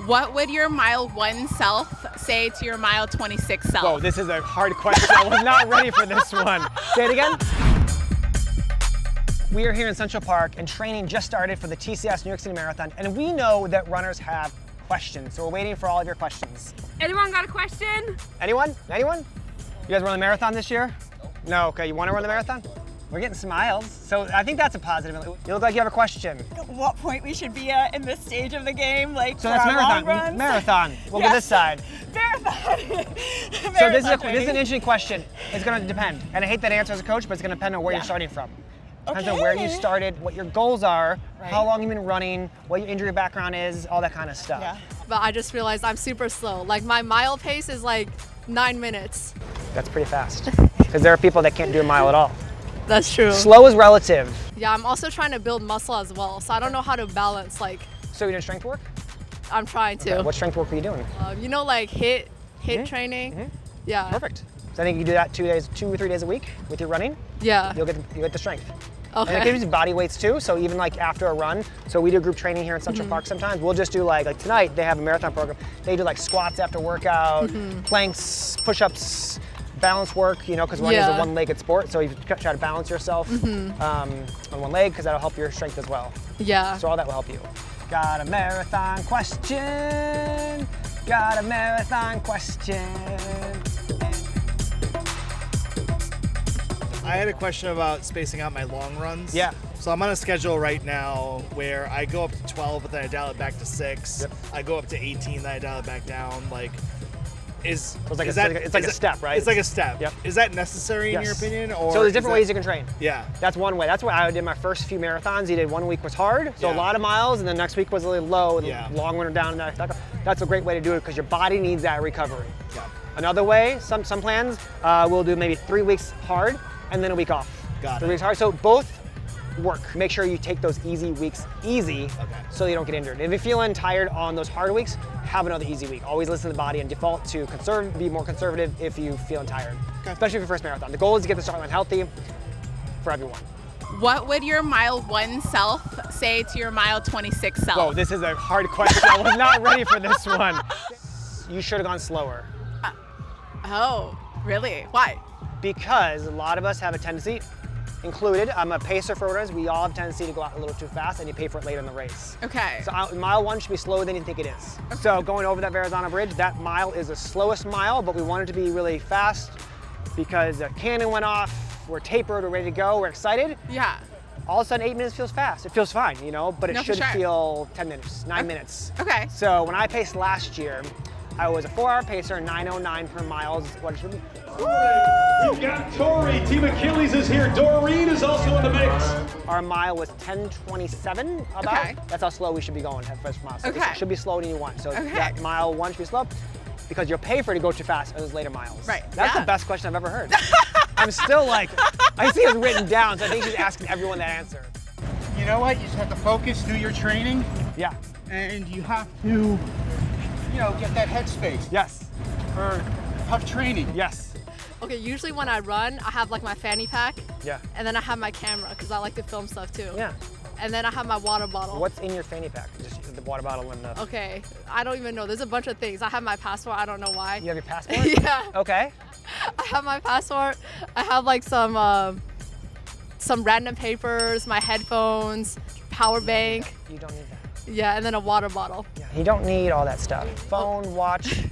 What would your mile 1 self say to your mile 26 self? Whoa, this is a hard question. I was not ready for this one. Say it again. We are here in Central Park and training just started for the TCS New York City Marathon, and we know that runners have questions, so we're waiting for all of your questions. Anyone got a question? Anyone? Anyone? You guys run the marathon this year? No, okay, you want to run the marathon? We're getting smiles, so I think that's a positive. You look like you have a question. What point we should be at in this stage of the game, like So for that's our marathon. long runs? Marathon. We'll go Yes. this side. Marathon. So this is an interesting question. It's going to depend, and I hate that answer as a coach, but it's going to depend on where you're starting from. Depends on where you started, what your goals are, how long you've been running, what your injury background is, all that kind of stuff. Yeah. But I just realized I'm super slow. Like my mile pace is like 9 minutes. That's pretty fast, because there are people that can't do a mile at all. That's true. Slow is relative. Yeah, I'm also trying to build muscle as well, so I don't know how to balance. Like, So you're doing strength work? I'm trying to. Okay, what strength work are you doing? You know, like hit training. Yeah. Perfect. So I think you do that 2 or 3 days a week with your running. Yeah. You'll get the strength. Okay. And it gives you body weights too. So even like after a run, so we do group training here in Central Park sometimes. We'll just do like tonight they have a marathon program. They do like squats after workout, planks, push-ups, balance work. You know, because running is a one-legged sport, so you try to balance yourself on one leg because that'll help your strength as well. Yeah. So all that will help you. Got a marathon question. Got a marathon question. I had a question about spacing out my long runs. Yeah. So I'm on a schedule right now where I go up to 12, but then I dial it back to 6. Yep. I go up to 18, then I dial it back down. Like, It's like a step, right? It's like a step. Yep. Is that necessary in your opinion? Or so there's different ways you can train. Yeah. That's one way. That's why I did my first few marathons. You did 1 week was hard, so a lot of miles, and then next week was a little low, and long winter down. That's a great way to do it because your body needs that recovery. Yeah. Another way, some plans, we'll do maybe 3 weeks hard and then a week off. Got it. 3 weeks hard. So both work. Make sure you take those easy weeks so you don't get injured. If you're feeling tired on those hard weeks, have another easy week. Always listen to the body and default to be more conservative if you're feeling tired, especially for your first marathon. The goal is to get the start line healthy for everyone. What would your mile 1 self say to your mile 26 self? Whoa, this is a hard question. I was not ready for this one. You should have gone slower. Oh, really? Why? Because a lot of us have a tendency, included, I'm a pacer for runners, we all have a tendency to go out a little too fast and you pay for it later in the race. Okay. So mile 1 should be slower than you think it is. So going over that Verrazano Bridge, that mile is the slowest mile, but we want it to be really fast because the cannon went off, we're tapered, we're ready to go, we're excited. Yeah. All of a sudden 8 minutes feels fast. It feels fine, you know, but it No, for should sure. feel 10 minutes, 9 minutes. Okay. So when I paced last year, I was a 4-hour pacer, 9:09 per mile. What it should be. We've got Tori. Team Achilles is here. Doreen is also in the mix. Our mile was 10:27 about. Okay. That's how slow we should be going at first mile. So Okay. it should be slower than you want. So Okay. that mile 1 should be slow because you'll pay for it to go too fast in those later miles. Right. That's Yeah. the best question I've ever heard. I'm still like, I see it written down, so I think she's asking everyone that answer. You know what? You just have to focus, do your training, Yeah. and you have to, get that headspace Yes. for tough training. Yes. Okay, usually when I run, I have like my fanny pack, Yeah. and then I have my camera because I like to film stuff too. Yeah. And then I have my water bottle. What's in your fanny pack? Just the water bottle and the. Okay, I don't even know. There's a bunch of things. I have my passport. I don't know why. You have your passport? Yeah. Okay. I have my passport. I have like some random papers, my headphones, power bank. You don't need that. Yeah, and then a water bottle. Yeah. You don't need all that stuff. Phone, watch,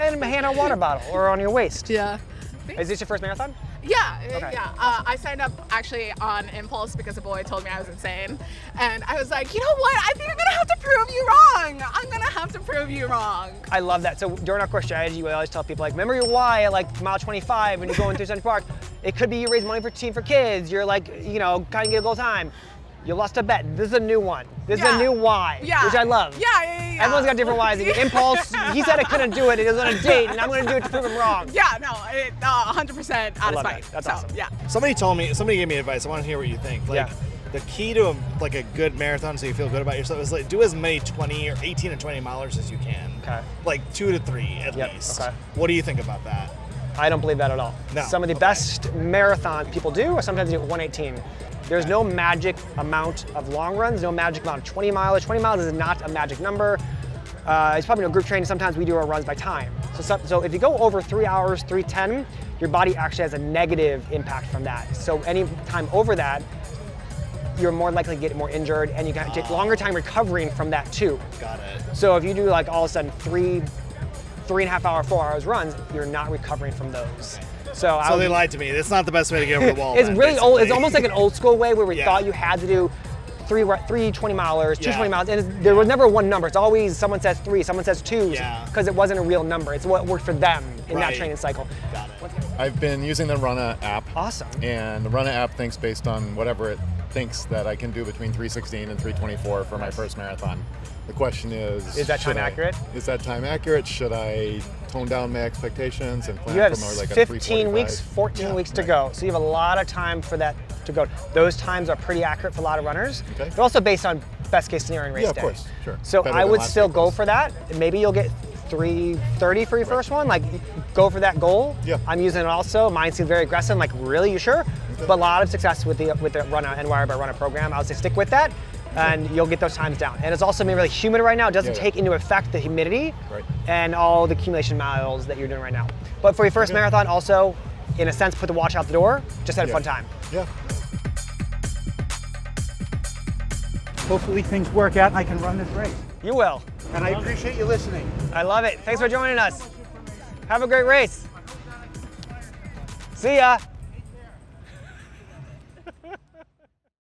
and a hand on water bottle or on your waist. Yeah. Is this your first marathon? Yeah, Okay. yeah. I signed up actually on impulse because a boy told me I was insane. And I was like, you know what? I think I'm gonna have to prove you wrong. I'm gonna have to prove you wrong. I love that. So during our course strategy, we always tell people like, remember your why at like mile 25 when you're going through Central Park. It could be you raise money for Team for Kids. You're like, kind of get a goal time. You lost a bet. This is a new one. This is a new why, which I love. Yeah. Everyone's got different whys. Impulse, he said I couldn't do it. It was on a date, and I'm going to do it to prove him wrong. Yeah, no, 100% out of love spite. that. That's so, awesome. Yeah. Somebody gave me advice. I want to hear what you think. Like, the key to a good marathon, so you feel good about yourself, is like do as many 20 or 18 and 20 milers as you can. Okay. Like 2 to 3 at least. Okay. What do you think about that? I don't believe that at all. No. Some of the best marathon people do, or sometimes they do 118. There's no magic amount of long runs, no magic amount of 20 miles. 20 miles is not a magic number. It's probably no group training. Sometimes we do our runs by time. So if you go over 3 hours, 3:10, your body actually has a negative impact from that. So any time over that, you're more likely to get more injured, and you got to take longer time recovering from that too. Got it. So if you do like all of a sudden 3.5 hour, 4 hours runs, you're not recovering from those. So they lied to me. That's not the best way to get over the wall. It's then, really old. It's basically. almost like an old school way where we Yeah. thought you had to do three 20-milers, two Yeah. 20-miles, and there was never one number. It's always someone says 3, someone says 2, Yeah. because it wasn't a real number. It's what worked for them in that Right. training cycle. Got it. I've been using the Runna app. Awesome. And the Runna app thinks based on whatever it thinks that I can do between 3:16 and 3:24 for my first marathon. The question is that time should I- accurate? Is that time accurate? Should I tone down my expectations and plan You have for more like a 15 weeks, 3:45? 14 Yeah, weeks to right. go. So you have a lot of time for that to go. Those times are pretty accurate for a lot of runners. Okay. They're also based on best case scenario in race Yeah, of day. course, sure. So Better I than would last still week go was. for that. Maybe you'll get 3:30 for your first one. Like, go for that goal. Yeah. I'm using it also. Mine seems very aggressive. I'm like, really, you sure? Okay. But a lot of success with the Runna NYRR Runna program. I would say stick with that, and you'll get those times down. And it's also been really humid right now. It doesn't Yeah, yeah. take into effect the humidity Right. and all the accumulation miles that you're doing right now. But for your first marathon, also, in a sense, put the watch out the door. Just have a Yeah. fun time. Yeah. Hopefully things work out and I can run this race. You will. And I appreciate you listening. I love it. Thanks for joining us. Have a great race. See ya.